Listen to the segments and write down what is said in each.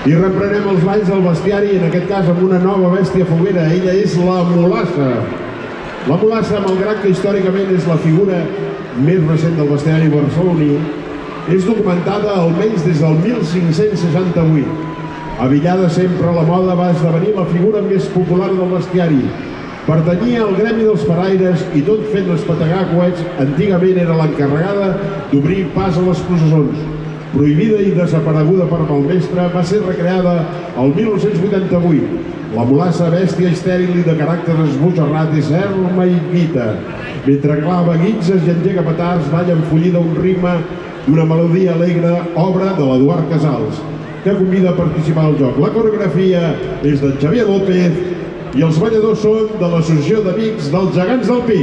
I reprenem els balls del bestiari, en aquest cas amb una nova bèstia foguera. Ella és la mulassa. La mulassa, malgrat que històricament és la figura més recent del bestiari barceloní, és documentada almenys des del 1568. Avillada sempre a la moda, va esdevenir la figura més popular del bestiari. Pertanyia al gremi dels paraires i tot fent espetegar coets, antigament era l'encarregada d'obrir pas a les processons. Prohibida i desapareguda per Malmestre, va ser recreada el 1988. La mulassa, bèstia estèril i de caràcter esbojarrat, és erma i guita. Mentre clava guitzes i engega petards, balla enfollida un ritme d'una melodia alegre, obra de l'Eduard Casals, que convida a participar al joc. La coreografia és d'en Xavier López i els balladors són de l'Associació d'Amics dels Gegants del Pi.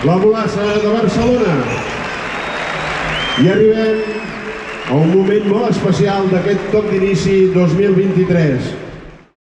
La mulassa de Barcelona. I arribem a un moment molt especial d'aquest toc d'inici 2023.